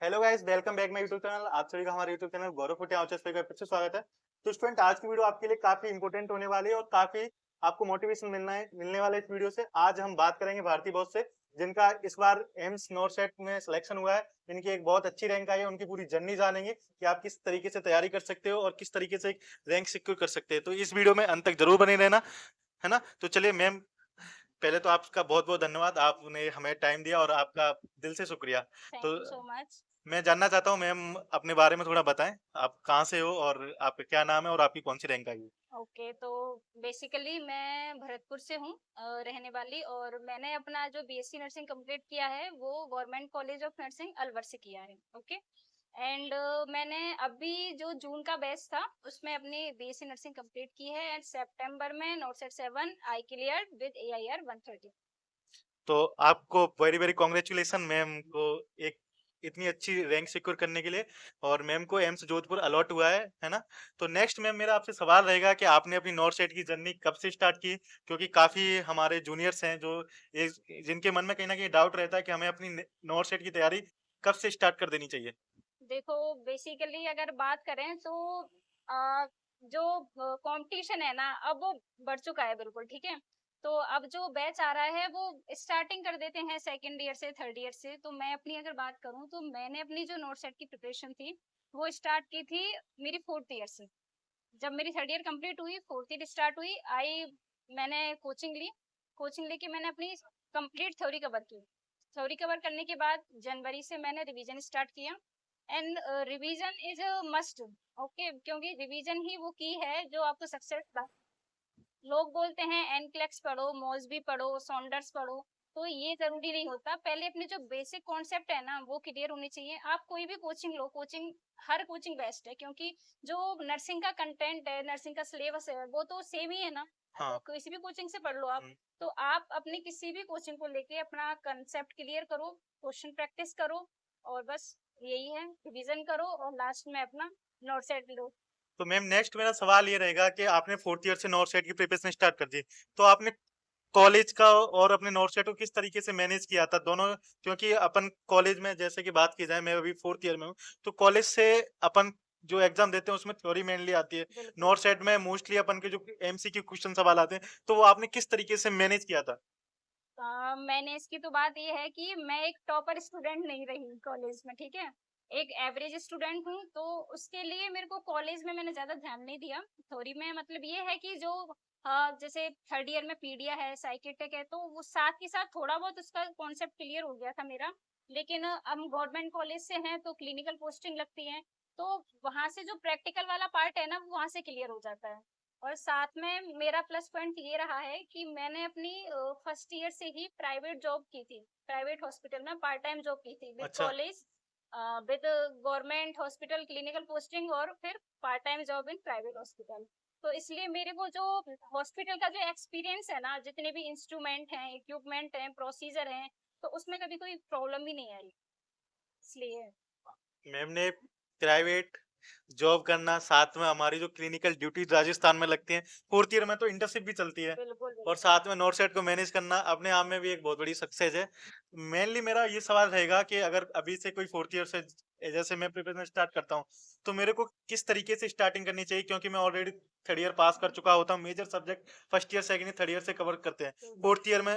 Hello guys, welcome back my YouTube channel. आप सभी का हमारे यूट्यूब चैनल गौरव फुटिया आउचर्स पे फिर से स्वागत है। तो स्टूडेंट, आज की वीडियो आपके लिए काफी इंपॉर्टेंट होने वाली है और काफी आपको मोटिवेशन मिलने वाला है इस वीडियो से। आज हम बात करेंगे भारतीय बॉस से, जिनका इस बार एम्स नॉरसेट में सिलेक्शन हुआ है। इनकी एक बहुत अच्छी रैंक आई है। उनकी पूरी जर्नी जानेंगे कि आप किस तरीके से तैयारी कर सकते हो और किस तरीके से एक रैंक सिक्योर कर सकते हैं। तो इस वीडियो में अंत तक जरूर बने रहना, है ना। तो चलिए मैम, पहले तो आपका बहुत बहुत धन्यवाद, आपने हमें टाइम दिया और आपका दिल से शुक्रिया। तो थैंक यू सो मच। मैं जानना चाहता हूँ मैम, अपने बारे में थोड़ा बताएं। आप कहाँ से हो और आपका क्या नाम है और आपकी कौन सी रैंक आई है। ओके, तो बेसिकली मैं भरतपुर से हूँ रहने वाली, और मैंने अपना जो बीएससी नर्सिंग कंप्लीट किया है वो government college of nursing Alwar से किया है। ओके। एंड मैंने अभी जो जून का बैच था उसमें अपनी बीएससी नर्सिंग कंप्लीट की है, एंड सितंबर में नॉर्सेट 7 आई क्लियर विद एआईआर 130। तो आपको वेरी वेरी कॉन्ग्रेचुलेसन मैम को, एक इतनी अच्छी रैंक सिक्योर करने के लिए। और मैम को एम्स जोधपुर अलॉट हुआ है ना। तो नेक्स्ट मैम, मेरा आपसे सवाल रहेगा कि आपने अपनी नॉर्थ सेट की जर्नी कब से स्टार्ट की, क्योंकि काफी हमारे जूनियर्स हैं जो जिनके मन में कहीं ना कहीं डाउट रहता है कि हमें अपनी नॉर्थ सेट की तैयारी कब से स्टार्ट कर देनी चाहिए। देखो, बेसिकली अगर बात करें तो आ, जो कंपटीशन है ना, अब वो बढ़ चुका है बिल्कुल। ठीक है। तो अब जो बैच आ रहा है वो स्टार्टिंग कर देते हैं सेकंड ईयर से, थर्ड ईयर से। तो मैं अपनी अगर बात करूं तो मैंने अपनी जो नोट सेट की प्रिपरेशन थी वो स्टार्ट की थी मेरी फोर्थ ईयर से। जब मेरी थर्ड ईयर कंप्लीट हुई, फोर्थ ईयर स्टार्ट हुई, मैंने कोचिंग ली। कोचिंग लेके मैंने अपनी कंप्लीट थ्योरी कवर की। थ्योरी कवर करने के बाद जनवरी से मैंने रिवीजन स्टार्ट किया। And revision is must. Okay, क्योंकि रिवीजन ही वो की है जो आपको सक्सेस। लोग बोलते हैं एनक्लेक्स पढ़ो, मॉसबी पढ़ो, सॉन्डर्स पढ़ो, तो ये जरूरी नहीं होता। पहले अपने जो बेसिक कॉन्सेप्ट है ना वो क्लियर होनी चाहिए। आप कोई भी कोचिंग लो, कोचिंग हर कोचिंग बेस्ट है, क्योंकि जो नर्सिंग का कंटेंट है, नर्सिंग का सिलेबस है, वो तो सेम ही है ना। वो हाँ। किसी भी कोचिंग से पढ़ लो आप। हम्म। तो आप अपनी किसी भी कोचिंग को लेके अपना कंसेप्ट क्लियर करो, क्वेश्चन प्रैक्टिस करो, और बस यही है। रिवीजन करो और लास्ट में अपना नोट सेट लो। तो मैम, नेक्स्ट मेरा सवाल ये रहेगा कि आपने फोर्थ ईयर से नॉर्थ सेट की प्रिपरेशन स्टार्ट कर दी, तो आपने कॉलेज का और अपने नॉर्थ सेट को किस तरीके से मैनेज किया था दोनों। क्योंकि अपन कॉलेज में जैसे कि बात की जाए, मैं अभी फोर्थ ईयर में हूँ, तो कॉलेज से अपन जो एग्जाम देते हैं उसमें थ्योरी मेनली आती है। बिल्कुल। नॉर्थ सेट में मोस्टली अपन के जो एमसीक्यू क्वेश्चन सवाल आते हैं, तो वो आपने किस तरीके से मैनेज किया था। मैंने इसकी तो बात ये है कि मैं एक टॉपर स्टूडेंट नहीं रही कॉलेज में। ठीक है। एक एवरेज स्टूडेंट हूँ, तो उसके लिए मेरे को कॉलेज में मैंने ज्यादा ध्यान नहीं दिया। थ्योरी में मतलब ये है कि जो जैसे थर्ड ईयर में पीडिया है, साइकेटेक है, तो वो साथ के साथ थोड़ा बहुत उसका कॉन्सेप्ट क्लियर हो गया था मेरा। लेकिन हम गवर्नमेंट कॉलेज से हैं तो क्लिनिकल पोस्टिंग लगती है, तो वहां से जो प्रैक्टिकल वाला पार्ट है ना वो वहां से क्लियर हो जाता है। और साथ में मेरा प्लस पॉइंट ये रहा है कि मैंने अपनी फर्स्ट ईयर से ही प्राइवेट जॉब की थी। प्राइवेट हॉस्पिटल में पार्ट टाइम जॉब की थी विद अच्छा। College, with government hospital clinical posting, और फिर part time job in private hospital. तो इसलिए मेरे को जो हॉस्पिटल का जो एक्सपीरियंस है ना, जितने भी इंस्ट्रूमेंट हैं, इक्विपमेंट हैं, प्रोसीजर हैं, तो उसमें कभी कोई प्रॉब्लम ही नहीं आई। इसलिए मैम ने प्राइवेट जॉब करना, साथ में हमारी जो क्लिनिकल ड्यूटीज राजस्थान में लगती हैं, फोर्थ ईयर में तो इंटर्नशिप भी चलती है, बिल्कुल और बिल्कुल। साथ में नॉर्थ साइड को मैनेज करना अपने आप में भी एक बहुत बड़ी सक्सेस है। मेनली मेरा ये सवाल रहेगा कि अगर अभी से कोई फोर्थ ईयर से, जैसे मैं प्रिपरेशन स्टार्ट करता हूँ, तो मेरे को किस तरीके से स्टार्टिंग करनी चाहिए, क्योंकि मैं ऑलरेडी थर्ड ईयर पास कर चुका होता हूँ। Major subject first year, second year, third year से कवर करते हैं। फोर्थ ईयर में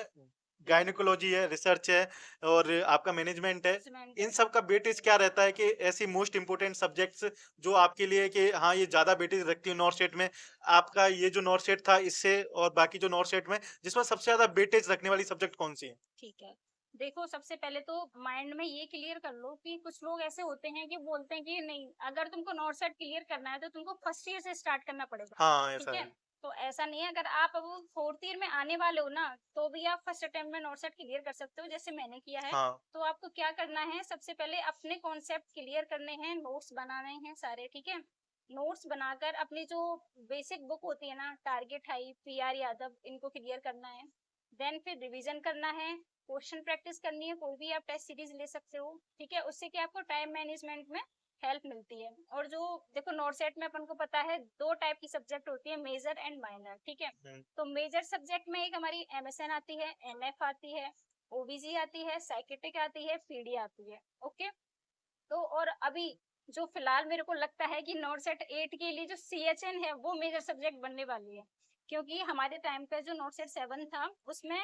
गायनिकोलॉजी है, रिसर्च है, और आपका मैनेजमेंट है। मैनेजमेंट इन है। सब का वेटेज क्या रहता है कि ऐसी मोस्ट इंपोर्टेंट सब्जेक्ट्स जो आपके लिए कि हाँ ये ज्यादा वेटेज रखती है नॉर्थ स्टेट में, आपका ये जो नॉर्थ स्टेट था इससे और बाकी जो नॉर्थ स्टेट में, जिसमें सबसे ज्यादा वेटेज रखने वाली सब्जेक्ट कौन सी है। ठीक है। देखो, सबसे पहले तो माइंड में ये क्लियर कर लो कि कुछ लोग ऐसे होते हैं कि बोलते हैं कि नहीं, अगर तुमको नॉर्थ साइड क्लियर करना है तो तुमको फर्स्ट ईयर से स्टार्ट करना पड़ेगा। हाँ, ऐसा ठीक है। है। तो ऐसा नहीं है। अगर आप अब फोर्थ ईयर में आने वाले हो ना, तो भी आप फर्स्ट अटेम्प्ट में नॉर्थ साइड क्लियर कर सकते हो, जैसे मैंने किया है। हाँ। तो आपको क्या करना है, सबसे पहले अपने कॉन्सेप्ट क्लियर करने हैं, नोट्स बनाने हैं सारे। ठीक है। नोट्स बनाकर अपनी जो बेसिक बुक होती है ना, टारगेट हाई, पीआर यादव, इनको क्लियर करना है। देन फिर रिवीजन करना है, क्वेश्चन प्रैक्टिस करनी है, कोई भी आप टेस्ट सीरीज ले सकते हो। ठीक है। उससे क्या आपको टाइम मैनेजमेंट में हेल्प मिलती है। और जो देखो, नोट सेट में अपन को पता है दो टाइप की सब्जेक्ट होती है, मेजर एंड माइनर। ठीक है। हम्म। तो मेजर सब्जेक्ट में एक हमारी एमएसएन आती है, एनएफ आती है, ओबीजी आती है, साइकेट्रिक आती है, पीडी आती है। ओके। तो और अभी जो फिलहाल मेरे को लगता है कि नॉट सेट 8 के लिए जो CHN है वो मेजर सब्जेक्ट बनने वाली है, क्योंकि हमारे टाइम पे जो नॉट सेट 7 था उसमें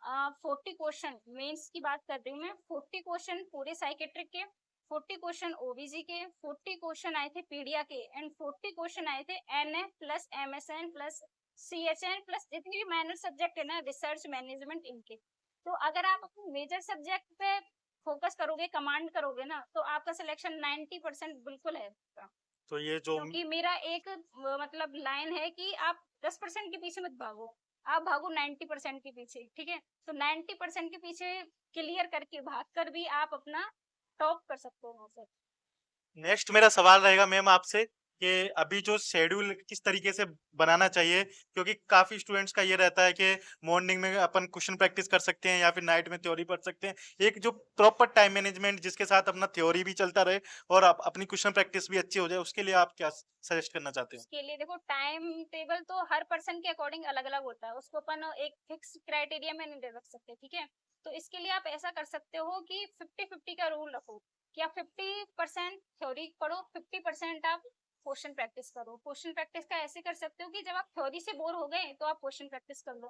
40 क्वेश्चन, मेंस की बात कर रही हूँ मैं, 40 क्वेश्चन पूरे साइकेट्रिक के, 40 क्वेश्चन ओबीजी के, 40 क्वेश्चन आए थे पीडिया के, एंड 40 क्वेश्चन आए थे NA plus MSN plus CHN plus जितनी भी माइनर सब्जेक्ट है ना, रिसर्च मैनेजमेंट, इनके। तो अगर आप अपने मेजर सब्जेक्ट पे फोकस करोगे, कमांड करोगे ना, तो आपका सिलेक्शन 90% बिल्कुल है इसका। तो ये जो क्योंकि मेरा एक मतलब लाइन है कि आप 10% के पीछे मत भागो, आप भागो 90% के पीछे, ठीक है। तो 90% के पीछे क्लियर करके भाग कर भी आप अपना टॉप कर सकते हो सर। नेक्स्ट मेरा सवाल रहेगा मैम आपसे कि अभी जो शेड्यूल किस तरीके से बनाना चाहिए, क्योंकि काफी स्टूडेंट्स का ये रहता है कि मॉर्निंग में अपन क्वेश्चन प्रैक्टिस कर सकते हैं या फिर नाइट में थ्योरी पढ़ सकते हैं। एक जो प्रॉपर टाइम मैनेजमेंट जिसके साथ अपना थ्योरी भी चलता रहे और अपनी क्वेश्चन प्रैक्टिस भी अच्छी हो जाए, उसके लिए आप क्या सजेस्ट करना चाहते हैं? उसके लिए देखो, टाइम टेबल तो हर पर्सन के अकॉर्डिंग अलग अलग होता है, उसको अपन एक फिक्स क्राइटेरिया में नहीं रख सकते, ठीक है। तो इसके लिए आप ऐसा कर सकते हो कि 50-50 का रूल रखो, कि आप 50% थ्योरी पढ़ो, 50% आप क्वेश्चन प्रैक्टिस करो। क्वेश्चन प्रैक्टिस का ऐसे कर सकते हो कि जब आप थ्योरी से बोर हो गए तो आप क्वेश्चन प्रैक्टिस कर लो,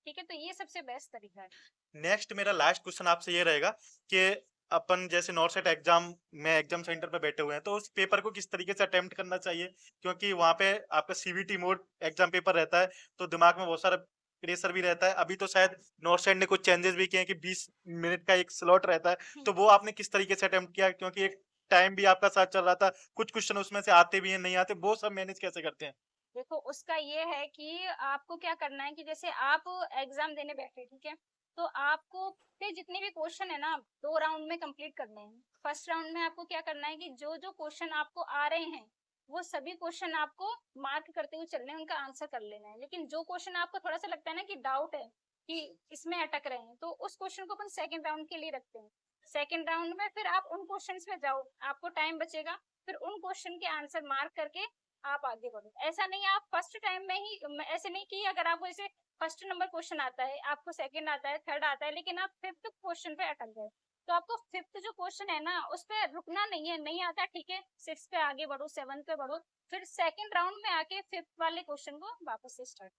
ठीक है। तो ये सबसे बेस्ट तरीका है। नेक्स्ट मेरा लास्ट क्वेश्चन आपसे ये रहेगा कि अपन जैसे नॉर्थ सेट एग्जाम में एग्जाम सेंटर पे बैठे हुए हैं, तो उस पेपर को किस तरीके से अटेम्प्ट करना चाहिए, क्योंकि वहां पे आपका सीवीटी मोड एग्जाम पेपर रहता है, तो दिमाग में बहुत सारा प्रेशर भी रहता है। अभी तो शायद नॉर्थ सेट ने कुछ चेंजेस भी किए हैं कि 20 मिनट का एक स्लॉट रहता है, तो वो आपने किस तरीके से अटेम्प्ट किया, क्योंकि एक टाइम भी आपका साथ चल रहा था, कुछ क्वेश्चन उसमें से आते भी हैं नहीं आते, वो सब मैनेज कैसे करते हैं? देखो, उसका ये है कि आपको क्या करना है कि जैसे आप एग्जाम देने बैठे, ठीक है, तो आपको के जितने भी क्वेश्चन है ना, 2 राउंड में कंप्लीट करने हैं। फर्स्ट राउंड में आपको क्या करना है कि जो जो क्वेश्चन आपको आ रहे हैं वो सभी क्वेश्चन आपको मार्क करते हुए चलने हैं, उनका आंसर कर लेना है। लेकिन जो क्वेश्चन आपको थोड़ा सा लगता है ना कि डाउट है कि इसमें अटक रहे हैं, तो उस क्वेश्चन को अपन सेकेंड राउंड के लिए रखते हैं। सेकेंड राउंड में फिर आप उन क्वेश्चन में जाओ, आपको टाइम बचेगा, फिर उन क्वेश्चन के आंसर मार्क करके आप आगे बढ़ो। ऐसा नहीं है आप फर्स्ट टाइम में ही ऐसे नहीं कि अगर आपको जैसे फर्स्ट नंबर क्वेश्चन आता है, आपको सेकंड आता है, थर्ड आता है, लेकिन आप फिफ्थ क्वेश्चन पे अटक गए, तो आपको फिफ्थ जो क्वेश्चन है ना उस पे रुकना नहीं है। नहीं आता, ठीक है, सिक्स पे आगे बढ़ो, सेवन पे बढ़ो, फिर सेकंड राउंड में आके फिफ्थ वाले क्वेश्चन को वापस से स्टार्ट।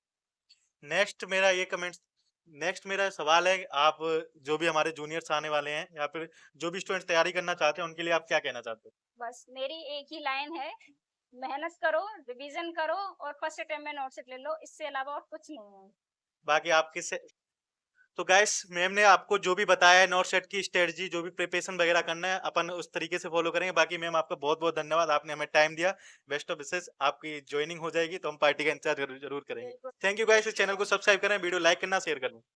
नेक्स्ट मेरा ये कमेंट नेक्स्ट मेरा सवाल है, आप जो भी हमारे जूनियर्स आने वाले हैं या फिर जो भी स्टूडेंट्स तैयारी करना चाहते हैं, उनके लिए आप क्या कहना चाहते हो? बस मेरी एक ही लाइन है, मेहनत करो, रिवीजन करो और फर्स्ट अटेम्प्ट में नोट्स ले लो, इससे अलावा और कुछ नहीं है। बाकी आपके से तो गाइस, मैम ने आपको जो भी बताया है नॉट सेट की स्ट्रेटजी, जो भी प्रिपरेशन वगैरह करना है, अपन उस तरीके से फॉलो करेंगे। बाकी मैम आपका बहुत बहुत धन्यवाद, आपने हमें टाइम दिया। बेस्ट ऑफ विशेस, आपकी ज्वाइनिंग हो जाएगी तो हम पार्टी का इंतजार जरूर जरूर करेंगे। बिल्कुल। थैंक यू गाइस, इस चैनल को सब्सक्राइब करें, वीडियो लाइक करना, शेयर करना।